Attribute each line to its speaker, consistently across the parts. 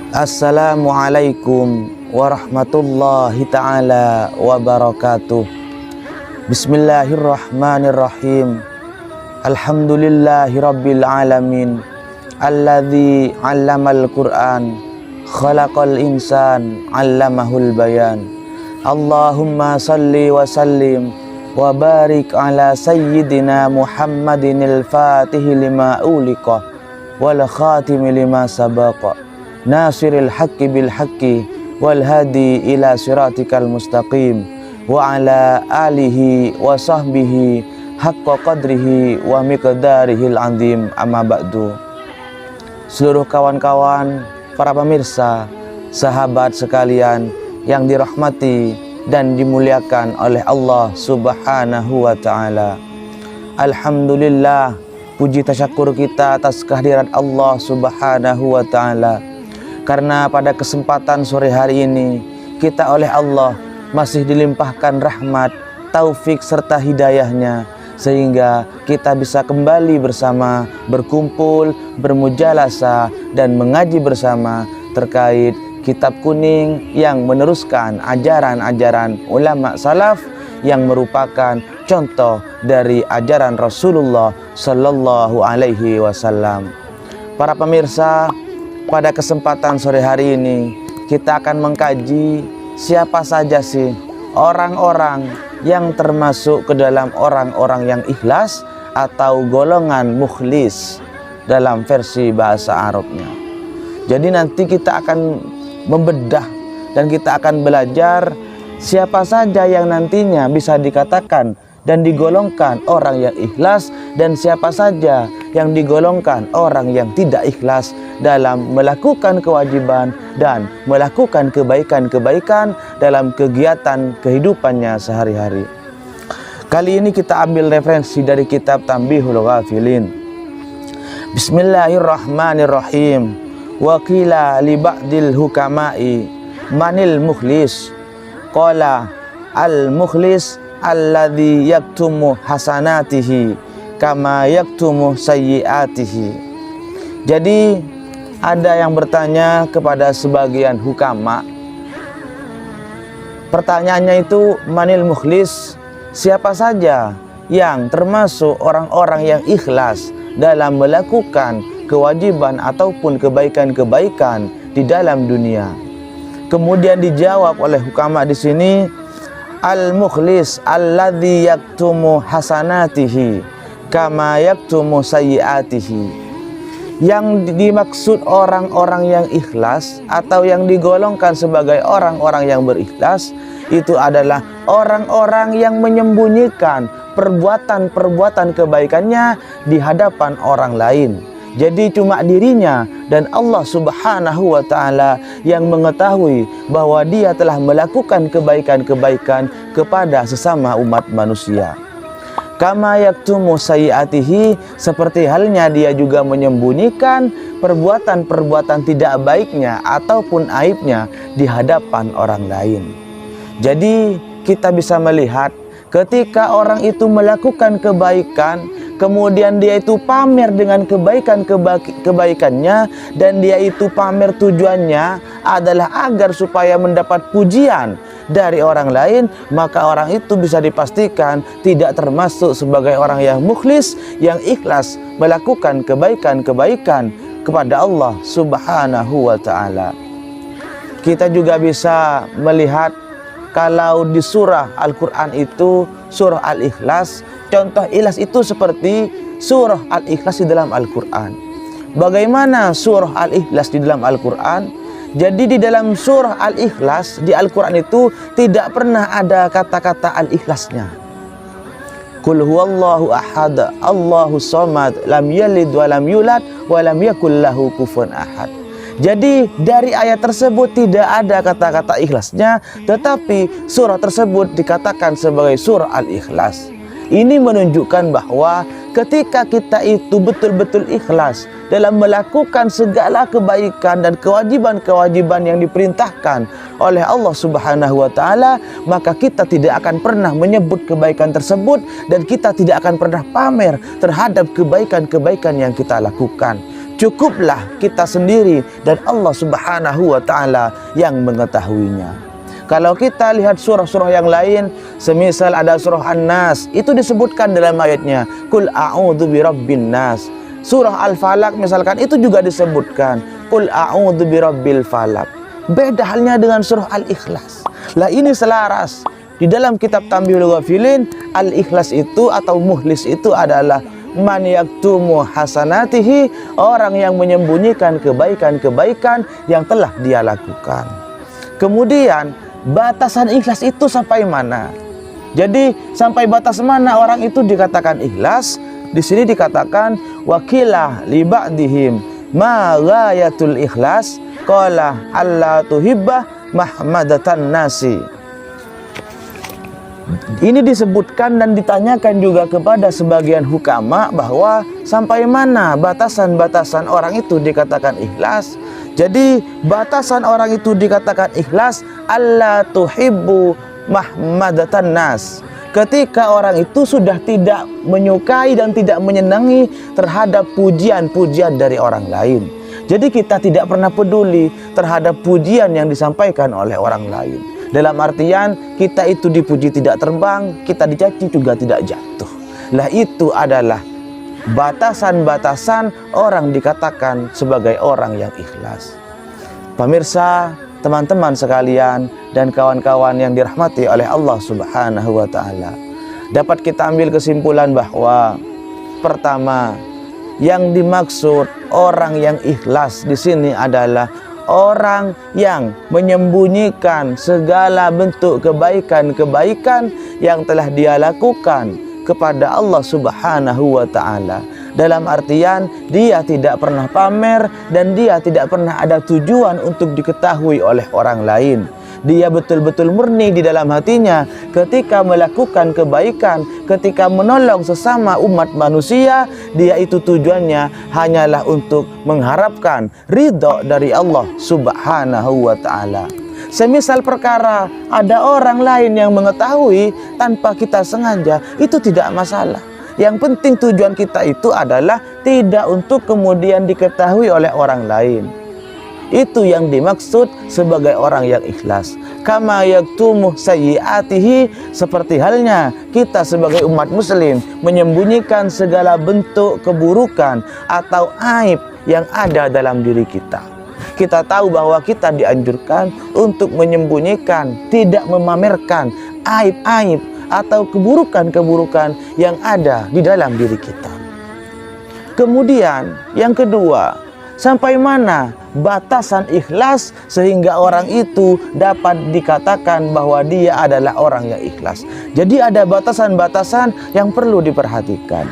Speaker 1: Assalamualaikum warahmatullahi ta'ala wabarakatuh. Bismillahirrahmanirrahim. Alhamdulillahi rabbil alamin. Alladzi 'allamal Qur'an, khalaqal insan, 'allamahul bayan. Allahumma salli wa sallim wa barik ala sayyidina Muhammadinil fatihi lima uliqa wal khatimi lima sabaqa, nasiril haqqi bil haqqi wal hadi ila siratikal mustaqim, wa ala alihi wa sahbihi haqqa qadrihi wa miqdarihil azim, amma ba'du. Seluruh kawan-kawan, para pemirsa, sahabat sekalian yang dirahmati dan dimuliakan oleh Allah Subhanahu wa ta'ala, alhamdulillah, puji tasyakur kita atas kehadirat Allah Subhanahu wa ta'ala. Karena pada kesempatan sore hari ini kita oleh Allah masih dilimpahkan rahmat, taufik serta hidayahnya, sehingga kita bisa kembali bersama, berkumpul, bermujalasah dan mengaji bersama terkait kitab kuning yang meneruskan ajaran-ajaran ulama salaf yang merupakan contoh dari ajaran Rasulullah Sallallahu Alaihi Wasallam. Para pemirsa, pada kesempatan sore hari ini kita akan mengkaji siapa saja sih orang-orang yang termasuk ke dalam orang-orang yang ikhlas atau golongan mukhlis dalam versi bahasa Arabnya. Jadi nanti kita akan membedah dan kita akan belajar siapa saja yang nantinya bisa dikatakan dan digolongkan orang yang ikhlas, dan siapa saja yang digolongkan orang yang tidak ikhlas dalam melakukan kewajiban dan melakukan kebaikan-kebaikan dalam kegiatan kehidupannya sehari-hari. Kali ini kita ambil referensi dari kitab Tanbihul Ghafilin. Bismillahirrahmanirrahim. Wa qila li ba'dil hukama'i manil mukhlis? Qala al mukhlis alladzi yaktumu hasanatihi kama yaktumu sayyiatihi. Jadi ada yang bertanya kepada sebagian hukama. Pertanyaannya itu, manil mukhlis? Siapa saja yang termasuk orang-orang yang ikhlas dalam melakukan kewajiban ataupun kebaikan-kebaikan di dalam dunia? Kemudian dijawab oleh hukama di sini, al-mukhlis alladzi yaktumu hasanatihi kama yaktumu sayyiatihi. Yang dimaksud orang-orang yang ikhlas atau yang digolongkan sebagai orang-orang yang berikhlas itu adalah orang-orang yang menyembunyikan perbuatan-perbuatan kebaikannya di hadapan orang lain. Jadi cuma dirinya dan Allah Subhanahu wa ta'ala yang mengetahui bahwa dia telah melakukan kebaikan-kebaikan kepada sesama umat manusia. Kama yaktumu sayyiatihi, seperti halnya dia juga menyembunyikan perbuatan-perbuatan tidak baiknya ataupun aibnya di hadapan orang lain. Jadi kita bisa melihat ketika orang itu melakukan kebaikan, kemudian dia itu pamer dengan kebaikannya, dan dia itu pamer tujuannya adalah agar supaya mendapat pujian dari orang lain, maka orang itu bisa dipastikan tidak termasuk sebagai orang yang mukhlis, yang ikhlas melakukan kebaikan-kebaikan kepada Allah Subhanahu wa ta'ala. Kita juga bisa melihat kalau di surah Al-Quran itu, surah Al-Ikhlas, contoh ikhlas itu seperti surah Al-Ikhlas di dalam Al-Quran. Bagaimana surah Al-Ikhlas di dalam Al-Quran? Jadi di dalam surah Al-Ikhlas di Al-Quran itu tidak pernah ada kata-kata Al-Ikhlasnya. Qul huwallahu ahad, Allahus samad, lam yalid wa lam yulad wa lam yakul lahu kufuwan ahad. Jadi dari ayat tersebut tidak ada kata-kata ikhlasnya, tetapi surah tersebut dikatakan sebagai surah Al-Ikhlas. Ini menunjukkan bahwa ketika kita itu betul-betul ikhlas dalam melakukan segala kebaikan dan kewajiban-kewajiban yang diperintahkan oleh Allah Subhanahu wa ta'ala, maka kita tidak akan pernah menyebut kebaikan tersebut dan kita tidak akan pernah pamer terhadap kebaikan-kebaikan yang kita lakukan. Cukuplah kita sendiri dan Allah Subhanahu wa taala yang mengetahuinya. Kalau kita lihat surah-surah yang lain, semisal ada surah An-Nas, itu disebutkan dalam ayatnya, Qul a'udzu birabbin nas. Surah Al-Falaq misalkan, itu juga disebutkan, Qul a'udzu birabbil falaq. Beda halnya dengan surah Al-Ikhlas. Lah ini selaras. Di dalam kitab Tanbihul Ghafilin, Al-Ikhlas itu atau mukhlis itu adalah man yaktumu hasanatihi, orang yang menyembunyikan kebaikan-kebaikan yang telah dia lakukan. Kemudian batasan ikhlas itu sampai mana? Jadi sampai batas mana orang itu dikatakan ikhlas? Di sini dikatakan wakilah li ba'dihim ma ghayatul ikhlas qala alla tuhibbah mahmadatan nasi. Ini disebutkan dan ditanyakan juga kepada sebagian hukama bahwa sampai mana batasan-batasan orang itu dikatakan ikhlas. Jadi batasan orang itu dikatakan ikhlas, alla tuhibbu mahmadatan nas. Ketika orang itu sudah tidak menyukai dan tidak menyenangi terhadap pujian-pujian dari orang lain. Jadi kita tidak pernah peduli terhadap pujian yang disampaikan oleh orang lain. Dalam artian kita itu dipuji tidak terbang, kita dicaci juga tidak jatuh. Lah itu adalah batasan-batasan orang dikatakan sebagai orang yang ikhlas. Pemirsa, teman-teman sekalian dan kawan-kawan yang dirahmati oleh Allah Subhanahu wa taala, dapat kita ambil kesimpulan bahwa pertama, yang dimaksud orang yang ikhlas di sini adalah orang yang menyembunyikan segala bentuk kebaikan-kebaikan yang telah dia lakukan kepada Allah Subhanahu wa taala. Dalam artian dia tidak pernah pamer dan dia tidak pernah ada tujuan untuk diketahui oleh orang lain. Dia betul-betul murni di dalam hatinya ketika melakukan kebaikan, ketika menolong sesama umat manusia, dia itu tujuannya hanyalah untuk mengharapkan ridha dari Allah Subhanahu wa taala. Semisal perkara ada orang lain yang mengetahui tanpa kita sengaja, itu tidak masalah. Yang penting tujuan kita itu adalah tidak untuk kemudian diketahui oleh orang lain. Itu yang dimaksud sebagai orang yang ikhlas. Kama yaktumu sayyiatihi, seperti halnya kita sebagai umat muslim menyembunyikan segala bentuk keburukan atau aib yang ada dalam diri kita. Kita tahu bahwa kita dianjurkan untuk menyembunyikan, tidak memamerkan aib-aib atau keburukan-keburukan yang ada di dalam diri kita. Kemudian yang kedua, sampai mana batasan ikhlas sehingga orang itu dapat dikatakan bahwa dia adalah orang yang ikhlas. Jadi ada batasan-batasan yang perlu diperhatikan.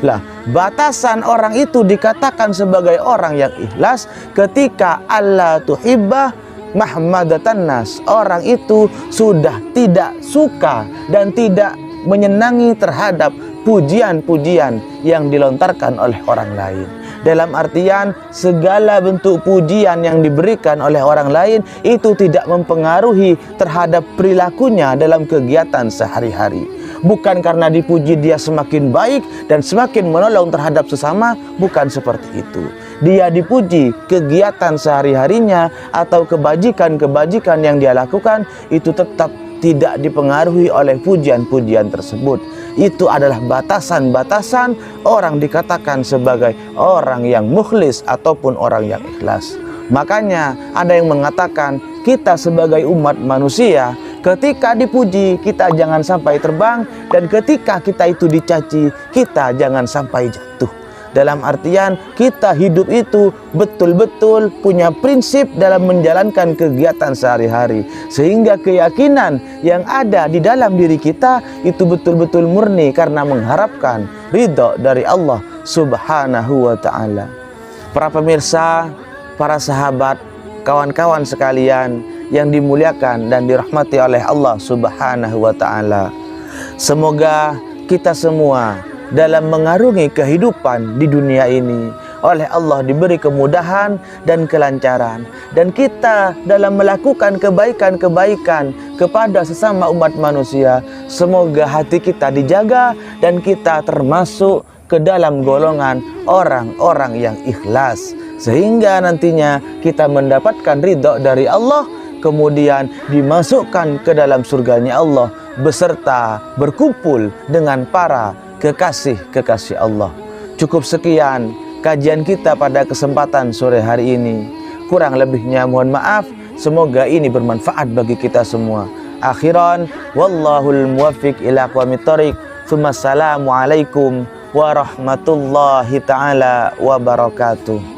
Speaker 1: Lah, batasan orang itu dikatakan sebagai orang yang ikhlas ketika alla tuhibbah mahmadatan nas. Orang itu sudah tidak suka dan tidak menyenangi terhadap pujian-pujian yang dilontarkan oleh orang lain. Dalam artian segala bentuk pujian yang diberikan oleh orang lain itu tidak mempengaruhi terhadap perilakunya dalam kegiatan sehari-hari. Bukan karena dipuji dia semakin baik dan semakin menolong terhadap sesama, bukan seperti itu. Dia dipuji, kegiatan sehari-harinya atau kebajikan-kebajikan yang dia lakukan itu tetap tidak dipengaruhi oleh pujian-pujian tersebut. Itu adalah batasan-batasan orang dikatakan sebagai orang yang mukhlis ataupun orang yang ikhlas. Makanya ada yang mengatakan kita sebagai umat manusia ketika dipuji kita jangan sampai terbang, dan ketika kita itu dicaci kita jangan sampai jatuh. Dalam artian kita hidup itu betul-betul punya prinsip dalam menjalankan kegiatan sehari-hari, sehingga keyakinan yang ada di dalam diri kita itu betul-betul murni karena mengharapkan ridha dari Allah Subhanahu wa ta'ala. Para pemirsa, para sahabat, kawan-kawan sekalian yang dimuliakan dan dirahmati oleh Allah Subhanahu wa ta'ala, semoga kita semua dalam mengarungi kehidupan di dunia ini oleh Allah diberi kemudahan dan kelancaran, dan kita dalam melakukan kebaikan-kebaikan kepada sesama umat manusia, semoga hati kita dijaga dan kita termasuk ke dalam golongan orang-orang yang ikhlas, sehingga nantinya kita mendapatkan ridho dari Allah, kemudian dimasukkan ke dalam surganya Allah beserta berkumpul dengan para kekasih-kekasih Allah. Cukup sekian kajian kita pada kesempatan sore hari ini. Kurang lebihnya mohon maaf. Semoga ini bermanfaat bagi kita semua. Akhiran, wallahul muwaffiq ila aqwamit thoriq. Assalamualaikum warahmatullahi taala wabarakatuh.